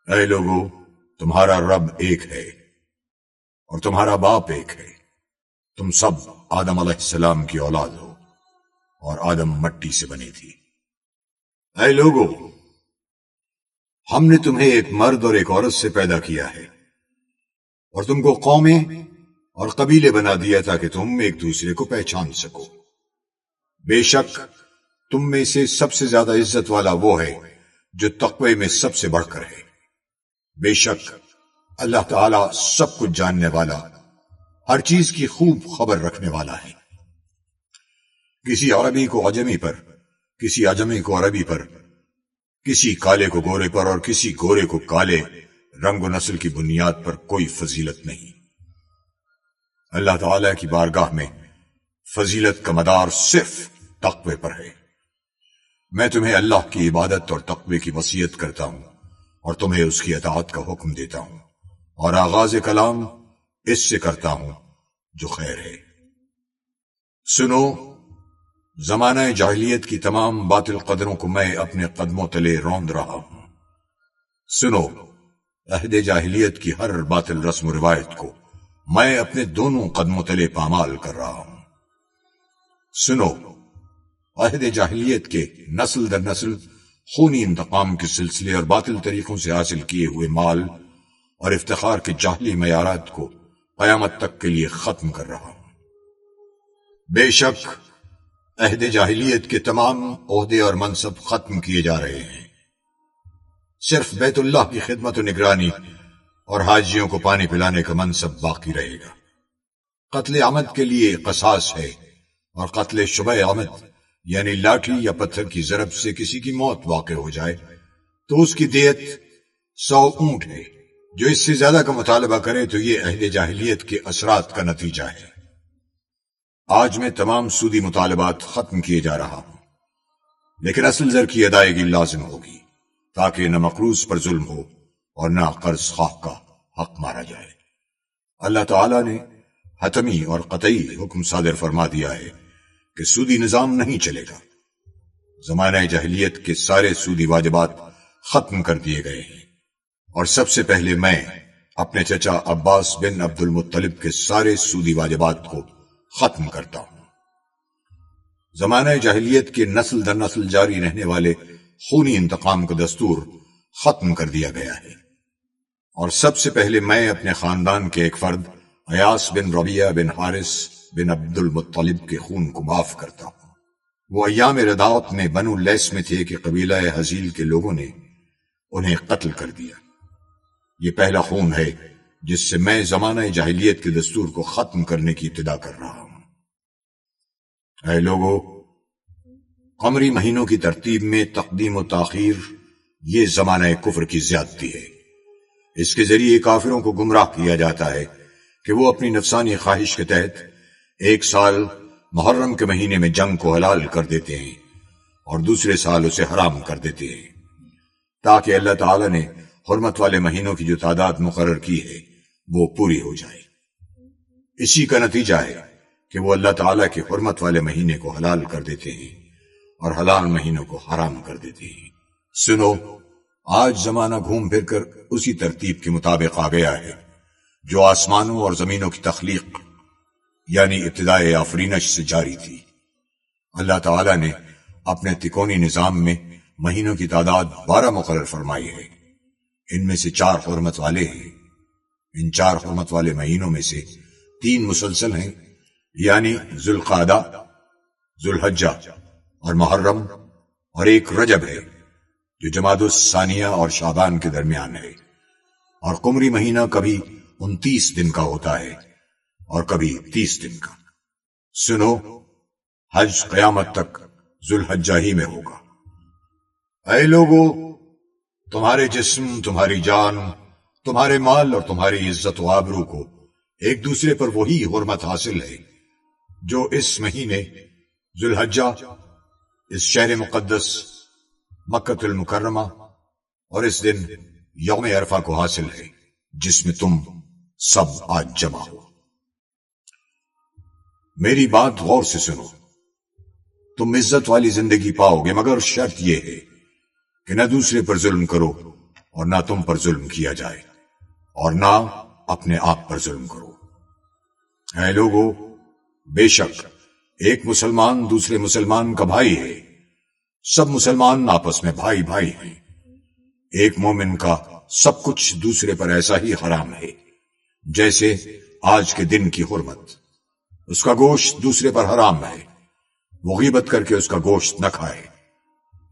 اے لوگو، تمہارا رب ایک ہے اور تمہارا باپ ایک ہے۔ تم سب آدم علیہ السلام کی اولاد ہو اور آدم مٹی سے بنی تھی۔ اے لوگو، ہم نے تمہیں ایک مرد اور ایک عورت سے پیدا کیا ہے اور تم کو قومیں اور قبیلے بنا دیا تاکہ تم ایک دوسرے کو پہچان سکو۔ بے شک تم میں سے سب سے زیادہ عزت والا وہ ہے جو تقوی میں سب سے بڑھ کر ہے۔ بے شک اللہ تعالی سب کچھ جاننے والا، ہر چیز کی خوب خبر رکھنے والا ہے۔ کسی عربی کو عجمی پر، کسی عجمی کو عربی پر، کسی کالے کو گورے پر اور کسی گورے کو کالے، رنگ و نسل کی بنیاد پر کوئی فضیلت نہیں۔ اللہ تعالی کی بارگاہ میں فضیلت کا مدار صرف تقوی پر ہے۔ میں تمہیں اللہ کی عبادت اور تقوی کی وصیت کرتا ہوں اور تمہیں اس کی اطاعت کا حکم دیتا ہوں، اور آغاز کلام اس سے کرتا ہوں جو خیر ہے۔ سنو، زمانہ جاہلیت کی تمام باطل قدروں کو میں اپنے قدموں تلے روند رہا ہوں۔ سنو، عہد جاہلیت کی ہر باطل رسم و روایت کو میں اپنے دونوں قدموں تلے پامال کر رہا ہوں۔ سنو، عہد جاہلیت کے نسل در نسل خونی انتقام کے سلسلے اور باطل طریقوں سے حاصل کیے ہوئے مال اور افتخار کے جاہلی معیارات کو قیامت تک کے لیے ختم کر رہا ہوں۔ بے شک عہد جاہلیت کے تمام عہدے اور منصب ختم کیے جا رہے ہیں، صرف بیت اللہ کی خدمت و نگرانی اور حاجیوں کو پانی پلانے کا منصب باقی رہے گا۔ قتل عمد کے لیے قصاص ہے، اور قتل شبہ عمد یعنی لاٹھی یا پتھر کی ضرب سے کسی کی موت واقع ہو جائے تو اس کی دیت 100 اونٹ ہے۔ جو اس سے زیادہ کا مطالبہ کرے تو یہ عہد جاہلیت کے اثرات کا نتیجہ ہے۔ آج میں تمام سودی مطالبات ختم کیے جا رہا ہوں، لیکن اصل زر کی ادائیگی لازم ہوگی تاکہ نہ مقروض پر ظلم ہو اور نہ قرض خواہ کا حق مارا جائے۔ اللہ تعالی نے حتمی اور قطعی حکم صادر فرما دیا ہے کہ سودی نظام نہیں چلے گا۔ زمانہ جاہلیت کے سارے سودی واجبات ختم کر دیے گئے ہیں، اور سب سے پہلے میں اپنے چچا عباس بن عبد المطلب کے سارے سودی واجبات کو ختم کرتا ہوں۔ زمانہ جاہلیت کے نسل در نسل جاری رہنے والے خونی انتقام کا دستور ختم کر دیا گیا ہے، اور سب سے پہلے میں اپنے خاندان کے ایک فرد ایاس بن ربیعہ بن حارث بن عبد المطلب کے خون کو معاف کرتا ہوں۔ وہ ایام رداعت میں بنو لیس میں تھے کہ قبیلہ حزیل کے لوگوں نے انہیں قتل کر دیا۔ یہ پہلا خون ہے جس سے میں زمانہ جاہلیت کے دستور کو ختم کرنے کی ابتدا کر رہا ہوں۔ اے لوگو، قمری مہینوں کی ترتیب میں تقدیم و تاخیر یہ زمانہ کفر کی زیادتی ہے۔ اس کے ذریعے کافروں کو گمراہ کیا جاتا ہے کہ وہ اپنی نفسانی خواہش کے تحت ایک سال محرم کے مہینے میں جنگ کو حلال کر دیتے ہیں اور دوسرے سال اسے حرام کر دیتے ہیں، تاکہ اللہ تعالی نے حرمت والے مہینوں کی جو تعداد مقرر کی ہے وہ پوری ہو جائے۔ اسی کا نتیجہ ہے کہ وہ اللہ تعالی کے حرمت والے مہینے کو حلال کر دیتے ہیں اور حلال مہینوں کو حرام کر دیتے ہیں۔ سنو، آج زمانہ گھوم پھر کر اسی ترتیب کے مطابق آ گیا ہے جو آسمانوں اور زمینوں کی تخلیق یعنی ابتدائے آفرینش سے جاری تھی۔ اللہ تعالی نے اپنے تکونی نظام میں مہینوں کی تعداد 12 مقرر فرمائی ہے۔ ان میں سے 4 حرمت والے ہیں۔ ان 4 حرمت والے مہینوں میں سے 3 مسلسل ہیں، یعنی ذوالقعدہ، ذوالحجہ اور محرم، اور ایک رجب ہے جو جمادی الثانیہ اور شعبان کے درمیان ہے، اور قمری مہینہ کبھی 29 دن کا ہوتا ہے اور کبھی 30 دن کا۔ سنو، حج قیامت تک ذوالحجہ ہی میں ہوگا۔ اے لوگو، تمہارے جسم، تمہاری جان، تمہارے مال اور تمہاری عزت و آبرو کو ایک دوسرے پر وہی حرمت حاصل ہے جو اس مہینے ذوالحجہ، اس شہر مقدس مکہ المکرمہ اور اس دن یوم عرفہ کو حاصل ہے جس میں تم سب آج جمع ہو۔ میری بات غور سے سنو، تم عزت والی زندگی پاؤ گے، مگر شرط یہ ہے کہ نہ دوسرے پر ظلم کرو اور نہ تم پر ظلم کیا جائے، اور نہ اپنے آپ پر ظلم کرو۔ اے لوگو، بے شک ایک مسلمان دوسرے مسلمان کا بھائی ہے، سب مسلمان آپس میں بھائی بھائی ہیں۔ ایک مومن کا سب کچھ دوسرے پر ایسا ہی حرام ہے جیسے آج کے دن کی حرمت۔ اس کا گوشت دوسرے پر حرام ہے، وہ غیبت کر کے اس کا گوشت نہ کھائے۔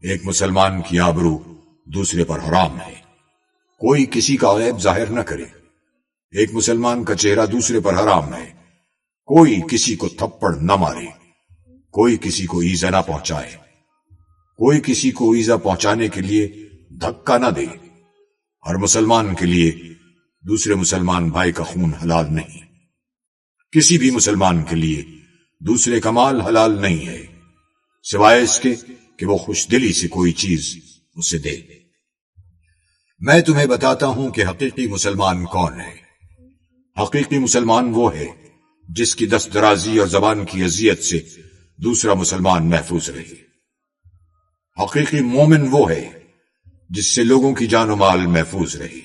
ایک مسلمان کی آبرو دوسرے پر حرام ہے، کوئی کسی کا عیب ظاہر نہ کرے۔ ایک مسلمان کا چہرہ دوسرے پر حرام ہے، کوئی کسی کو تھپڑ نہ مارے، کوئی کسی کو ایذا نہ پہنچائے، کوئی کسی کو ایذا پہنچانے کے لیے دھکا نہ دے۔ ہر مسلمان کے لیے دوسرے مسلمان بھائی کا خون حلال نہیں، کسی بھی مسلمان کے لیے دوسرے کا مال حلال نہیں ہے سوائے اس کے کہ وہ خوش دلی سے کوئی چیز اسے دے۔ میں تمہیں بتاتا ہوں کہ حقیقی مسلمان کون ہے۔ حقیقی مسلمان وہ ہے جس کی دست درازی اور زبان کی اذیت سے دوسرا مسلمان محفوظ رہے۔ حقیقی مومن وہ ہے جس سے لوگوں کی جان و مال محفوظ رہے۔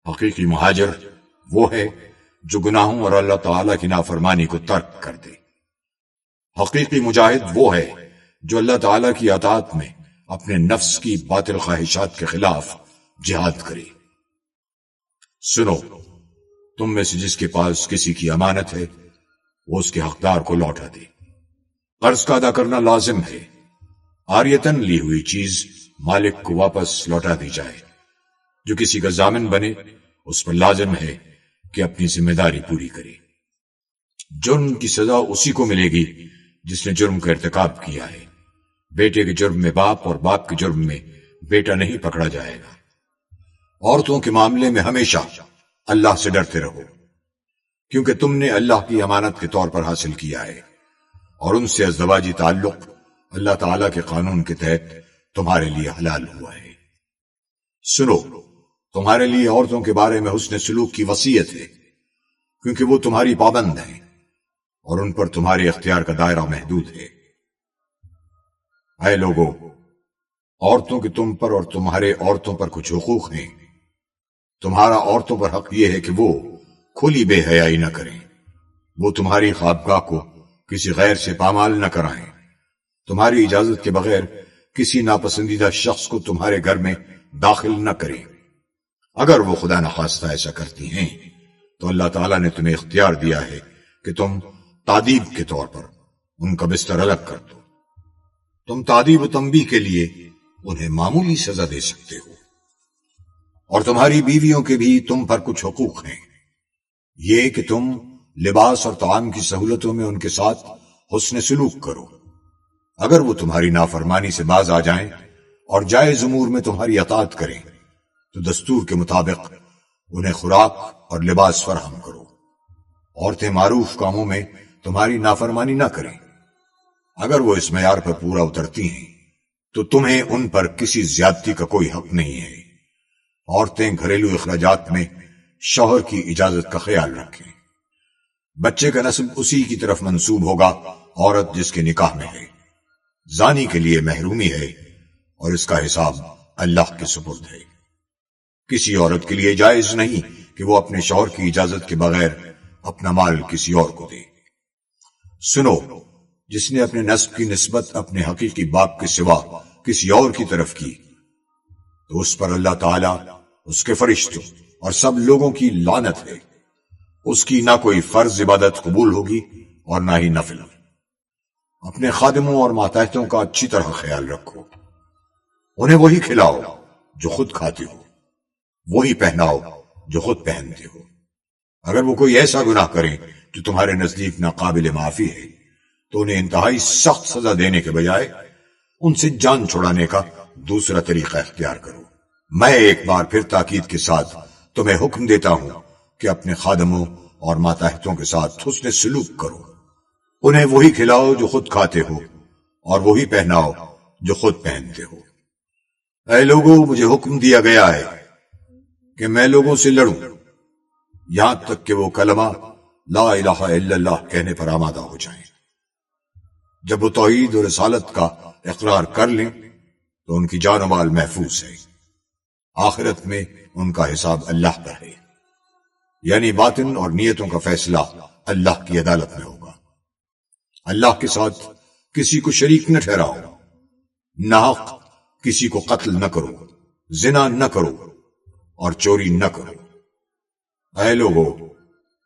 حقیقی مہاجر وہ ہے جو گناہوں اور اللہ تعالیٰ کی نافرمانی کو ترک کر دے۔ حقیقی مجاہد وہ ہے جو اللہ تعالیٰ کی اطاعت میں اپنے نفس کی باطل خواہشات کے خلاف جہاد کرے۔ سنو، تم میں سے جس کے پاس کسی کی امانت ہے وہ اس کے حقدار کو لوٹا دے۔ قرض کا ادا کرنا لازم ہے، عاریتن لی ہوئی چیز مالک کو واپس لوٹا دی جائے۔ جو کسی کا ضامن بنے اس پر لازم ہے کہ اپنی ذمہ داری پوری کرے۔ جرم کی سزا اسی کو ملے گی جس نے جرم کا ارتکاب کیا ہے۔ بیٹے کے جرم میں باپ اور باپ کے جرم میں بیٹا نہیں پکڑا جائے گا۔ عورتوں کے معاملے میں ہمیشہ اللہ سے ڈرتے رہو، کیونکہ تم نے اللہ کی امانت کے طور پر حاصل کیا ہے، اور ان سے ازدواجی تعلق اللہ تعالیٰ کے قانون کے تحت تمہارے لیے حلال ہوا ہے۔ سنو، تمہارے لیے عورتوں کے بارے میں حسن سلوک کی وصیت ہے، کیونکہ وہ تمہاری پابند ہیں اور ان پر تمہارے اختیار کا دائرہ محدود ہے۔ اے لوگو، عورتوں کے تم پر اور تمہارے عورتوں پر کچھ حقوق ہیں۔ تمہارا عورتوں پر حق یہ ہے کہ وہ کھلی بے حیائی نہ کریں، وہ تمہاری خوابگاہ کو کسی غیر سے پامال نہ کرائیں، تمہاری اجازت کے بغیر کسی ناپسندیدہ شخص کو تمہارے گھر میں داخل نہ کریں۔ اگر وہ خدا نخواستہ ایسا کرتی ہیں تو اللہ تعالیٰ نے تمہیں اختیار دیا ہے کہ تم تعدیب کے طور پر ان کا بستر الگ کر دو۔ تم تعدیب و تنبیہ کے لیے انہیں معمولی سزا دے سکتے ہو۔ اور تمہاری بیویوں کے بھی تم پر کچھ حقوق ہیں، یہ کہ تم لباس اور طعام کی سہولتوں میں ان کے ساتھ حسن سلوک کرو۔ اگر وہ تمہاری نافرمانی سے باز آ جائیں اور جائز امور میں تمہاری اطاعت کریں تو دستور کے مطابق انہیں خوراک اور لباس فراہم کرو۔ عورتیں معروف کاموں میں تمہاری نافرمانی نہ کریں۔ اگر وہ اس معیار پر پورا اترتی ہیں تو تمہیں ان پر کسی زیادتی کا کوئی حق نہیں ہے۔ عورتیں گھریلو اخراجات میں شوہر کی اجازت کا خیال رکھیں۔ بچے کا نسب اسی کی طرف منسوب ہوگا عورت جس کے نکاح میں ہے۔ زانی کے لیے محرومی ہے اور اس کا حساب اللہ کے سپرد ہے۔ کسی عورت کے لیے جائز نہیں کہ وہ اپنے شوہر کی اجازت کے بغیر اپنا مال کسی اور کو دے۔ سنو، جس نے اپنے نسب کی نسبت اپنے حقیقی باپ کے سوا کسی اور کی طرف کی تو اس پر اللہ تعالیٰ، اس کے فرشتوں اور سب لوگوں کی لعنت ہے۔ اس کی نہ کوئی فرض عبادت قبول ہوگی اور نہ ہی نفل۔ اپنے خادموں اور ماتحتوں کا اچھی طرح خیال رکھو، انہیں وہی کھلاؤ جو خود کھاتے ہو، وہی پہناؤ جو خود پہنتے ہو۔ اگر وہ کوئی ایسا گناہ کریں جو تمہارے نزدیک ناقابل معافی ہے تو انہیں انتہائی سخت سزا دینے کے بجائے ان سے جان چھڑانے کا دوسرا طریقہ اختیار کرو۔ میں ایک بار پھر تاکید کے ساتھ تمہیں حکم دیتا ہوں کہ اپنے خادموں اور ماتحتوں کے ساتھ حسن سلوک کرو، انہیں وہی کھلاؤ جو خود کھاتے ہو اور وہی پہناؤ جو خود پہنتے ہو۔ اے لوگوں، مجھے حکم دیا گیا ہے کہ میں لوگوں سے لڑوں یہاں تک کہ وہ کلمہ لا الہ الا اللہ کہنے پر آمادہ ہو جائیں۔ جب وہ توحید اور رسالت کا اقرار کر لیں تو ان کی جان و مال محفوظ ہے۔ آخرت میں ان کا حساب اللہ پر ہے، یعنی باطن اور نیتوں کا فیصلہ اللہ کی عدالت میں ہوگا۔ اللہ کے ساتھ کسی کو شریک نہ ٹھہراؤ، ناحق کسی کو قتل نہ کرو، زنا نہ کرو اور چوری نہ کرو۔ اے لوگو،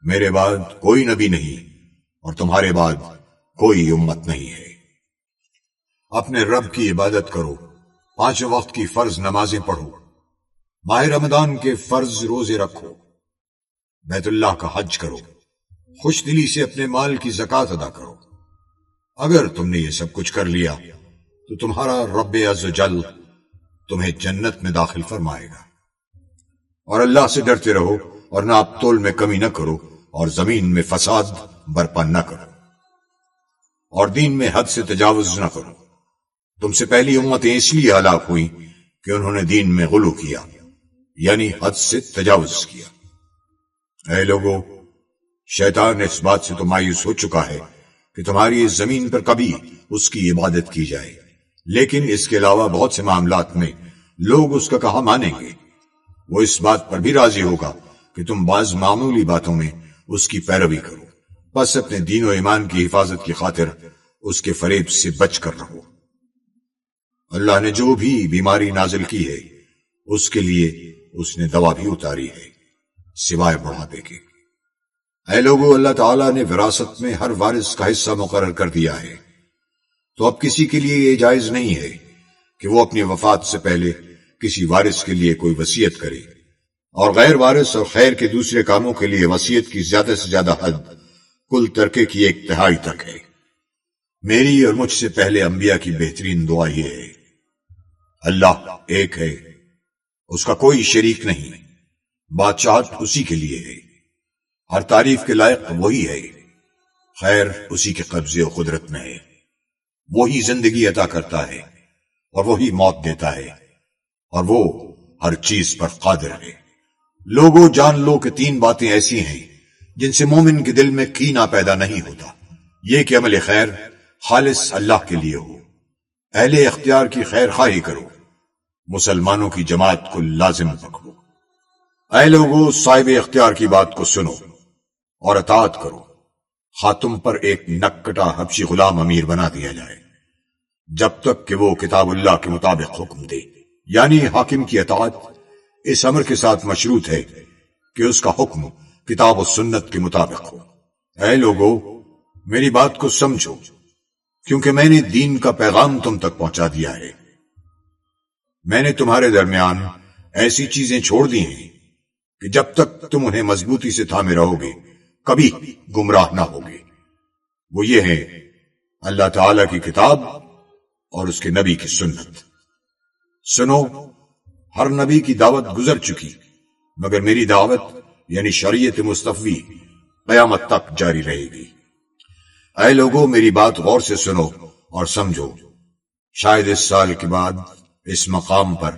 میرے بعد کوئی نبی نہیں اور تمہارے بعد کوئی امت نہیں ہے۔ اپنے رب کی عبادت کرو، 5 وقت کی فرض نمازیں پڑھو، ماہ رمضان کے فرض روزے رکھو، بیت اللہ کا حج کرو، خوش دلی سے اپنے مال کی زکوٰۃ ادا کرو۔ اگر تم نے یہ سب کچھ کر لیا تو تمہارا رب عز و جل تمہیں جنت میں داخل فرمائے گا۔ اور اللہ سے ڈرتے رہو اور ناپ تول میں کمی نہ کرو اور زمین میں فساد برپا نہ کرو اور دین میں حد سے تجاوز نہ کرو۔ تم سے پہلی امتیں اس لیے ہلاک ہوئیں کہ انہوں نے دین میں غلو کیا، یعنی حد سے تجاوز کیا۔ اے لوگو، شیطان اس بات سے تو مایوس ہو چکا ہے کہ تمہاری اس زمین پر کبھی اس کی عبادت کی جائے، لیکن اس کے علاوہ بہت سے معاملات میں لوگ اس کا کہا مانیں گے۔ وہ اس بات پر بھی راضی ہوگا کہ تم بعض معمولی باتوں میں اس کی پیروی کرو، بس اپنے دین و ایمان کی حفاظت کی خاطر اس کے فریب سے بچ کر رہو۔ اللہ نے جو بھی بیماری نازل کی ہے اس کے لیے اس نے دوا بھی اتاری ہے، سوائے بڑھاپے کے۔ اے لوگو، اللہ تعالیٰ نے وراثت میں ہر وارث کا حصہ مقرر کر دیا ہے، تو اب کسی کے لیے یہ جائز نہیں ہے کہ وہ اپنی وفات سے پہلے کسی وارث کے لیے کوئی وصیت کرے، اور غیر وارث اور خیر کے دوسرے کاموں کے لیے وصیت کی زیادہ سے زیادہ حد کل ترکے کی 1/3 تک ہے۔ میری اور مجھ سے پہلے انبیاء کی بہترین دعا یہ ہے، اللہ ایک ہے، اس کا کوئی شریک نہیں، بادشاہت اسی کے لیے ہے، ہر تعریف کے لائق وہی ہے، خیر اسی کے قبضے و قدرت میں ہے، وہی زندگی عطا کرتا ہے اور وہی موت دیتا ہے، اور وہ ہر چیز پر قادر ہے۔ لوگوں، جان لو کہ 3 باتیں ایسی ہیں جن سے مومن کے دل میں کینہ پیدا نہیں ہوتا، یہ کہ عمل خیر خالص اللہ کے لیے ہو، اہل اختیار کی خیر خواہی کرو، مسلمانوں کی جماعت کو لازم پکڑو۔ اے لوگوں، صاحب اختیار کی بات کو سنو اور اطاعت کرو، خواہ تم پر ایک نکٹا حبشی غلام امیر بنا دیا جائے، جب تک کہ وہ کتاب اللہ کے مطابق حکم دے، یعنی حاکم کی اطاعت اس امر کے ساتھ مشروط ہے کہ اس کا حکم کتاب و سنت کے مطابق ہو۔ اے لوگوں، میری بات کو سمجھو، کیونکہ میں نے دین کا پیغام تم تک پہنچا دیا ہے۔ میں نے تمہارے درمیان ایسی چیزیں چھوڑ دی ہیں کہ جب تک تم انہیں مضبوطی سے تھامے رہو گے کبھی گمراہ نہ ہوگے۔ وہ یہ ہے اللہ تعالی کی کتاب اور اس کے نبی کی سنت۔ سنو، ہر نبی کی دعوت گزر چکی، مگر میری دعوت یعنی شریعت مصطفی قیامت تک جاری رہے گی۔ اے لوگوں، میری بات غور سے سنو اور سمجھو، شاید اس سال کے بعد اس مقام پر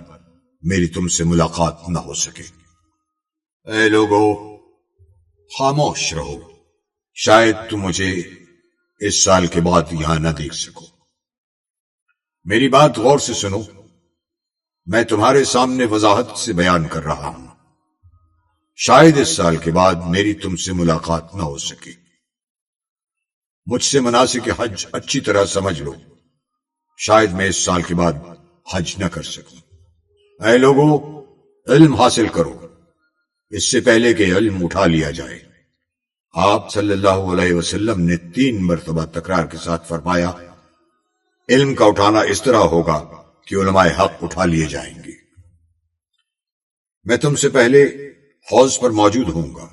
میری تم سے ملاقات نہ ہو سکے۔ اے لوگوں، خاموش رہو، شاید تم مجھے اس سال کے بعد یہاں نہ دیکھ سکو۔ میری بات غور سے سنو، میں تمہارے سامنے وضاحت سے بیان کر رہا ہوں، شاید اس سال کے بعد میری تم سے ملاقات نہ ہو سکے۔ مجھ سے مناسک حج اچھی طرح سمجھ لو، شاید میں اس سال کے بعد حج نہ کر سکوں۔ اے لوگوں، علم حاصل کرو اس سے پہلے کہ علم اٹھا لیا جائے۔ آپ صلی اللہ علیہ وسلم نے 3 مرتبہ تکرار کے ساتھ فرمایا، علم کا اٹھانا اس طرح ہوگا کہ علماء حق اٹھا لیے جائیں گے۔ میں تم سے پہلے حوض پر موجود ہوں گا،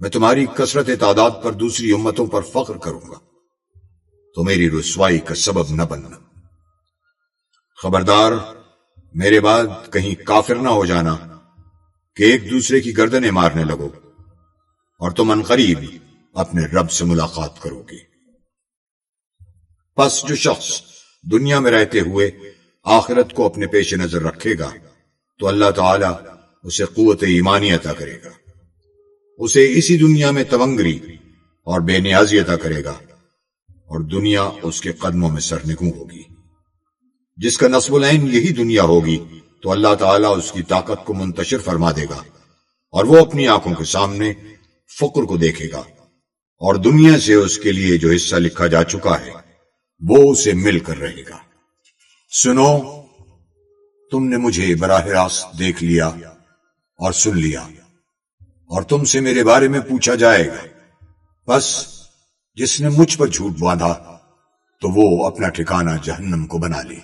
میں تمہاری کثرت تعداد پر دوسری امتوں پر فخر کروں گا، تو میری رسوائی کا سبب نہ بننا۔ خبردار، میرے بعد کہیں کافر نہ ہو جانا کہ ایک دوسرے کی گردنیں مارنے لگو اور تم عنقریب اپنے رب سے ملاقات کرو گے۔ پس جو شخص دنیا میں رہتے ہوئے آخرت کو اپنے پیش نظر رکھے گا تو اللہ تعالی اسے قوت ایمانی عطا کرے گا، اسے اسی دنیا میں تونگری اور بے نیازی عطا کرے گا، اور دنیا اس کے قدموں میں سرنگوں ہوگی۔ جس کا نصب العین یہی دنیا ہوگی تو اللہ تعالیٰ اس کی طاقت کو منتشر فرما دے گا اور وہ اپنی آنکھوں کے سامنے فقر کو دیکھے گا، اور دنیا سے اس کے لیے جو حصہ لکھا جا چکا ہے وہ اسے مل کر رہے گا۔ سنو، تم نے مجھے براہ راست دیکھ لیا اور سن لیا، اور تم سے میرے بارے میں پوچھا جائے گا، بس جس نے مجھ پر جھوٹ باندھا تو وہ اپنا ٹھکانہ جہنم کو بنا لے۔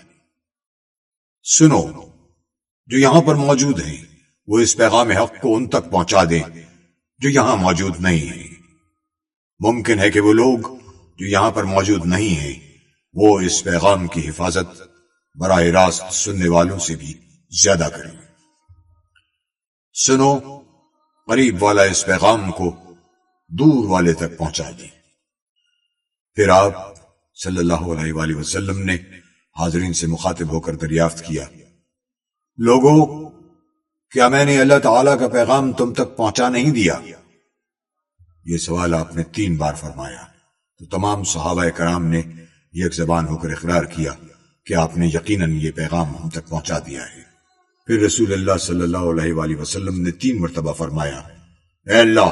سنو، جو یہاں پر موجود ہیں وہ اس پیغام حق کو ان تک پہنچا دیں جو یہاں موجود نہیں ہیں۔ ممکن ہے کہ وہ لوگ جو یہاں پر موجود نہیں ہیں وہ اس پیغام کی حفاظت براہ راست سننے والوں سے بھی زیادہ کریں۔ سنو، قریب والا اس پیغام کو دور والے تک پہنچا دیں۔ پھر آپ صلی اللہ علیہ وآلہ وسلم نے حاضرین سے مخاطب ہو کر دریافت کیا، لوگوں، کیا میں نے اللہ تعالیٰ کا پیغام تم تک پہنچا نہیں دیا؟ یہ سوال آپ نے 3 بار فرمایا تو تمام صحابہ کرام نے یک زبان ہو کر اقرار کیا کہ آپ نے یقیناً یہ پیغام ہم تک پہنچا دیا ہے۔ پھر رسول اللہ صلی اللہ علیہ وآلہ وسلم نے 3 مرتبہ فرمایا، اے اللہ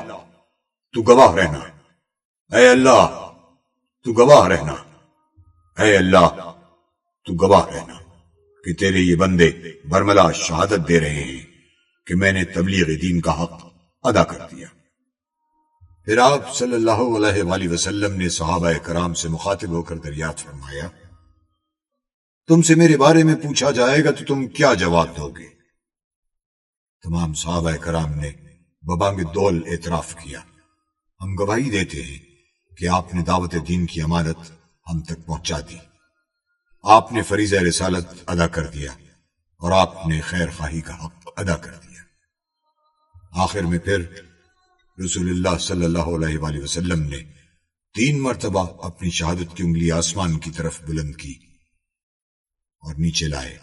تو گواہ رہنا، اے اللہ تو گواہ رہنا، اے اللہ تو گواہ رہنا کہ تیرے یہ بندے برملا شہادت دے رہے ہیں کہ میں نے تبلیغ دین کا حق ادا کر دیا۔ پھر آپ صلی اللہ علیہ وآلہ وسلم نے صحابہ کرام سے مخاطب ہو کر دریافت فرمایا، تم سے میرے بارے میں پوچھا جائے گا تو تم کیا جواب دو گے؟ تمام صحابہ کرام نے ببانگ دول اعتراف کیا، ہم گواہی دیتے ہیں کہ آپ نے دعوت دین کی امانت ہم تک پہنچا دی، آپ نے فریضہ رسالت ادا کر دیا، اور آپ نے خیر خواہی کا حق ادا کر دیا۔ آخر میں پھر رسول اللہ صلی اللہ علیہ وآلہ وسلم نے 3 مرتبہ اپنی شہادت کی انگلی آسمان کی طرف بلند کی اور نیچے لائے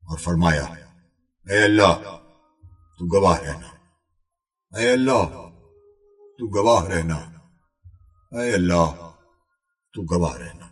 اور فرمایا، اے اللہ تو گواہ رہنا، اے اللہ تو گواہ رہنا، اے اللہ تو گواہ رہنا۔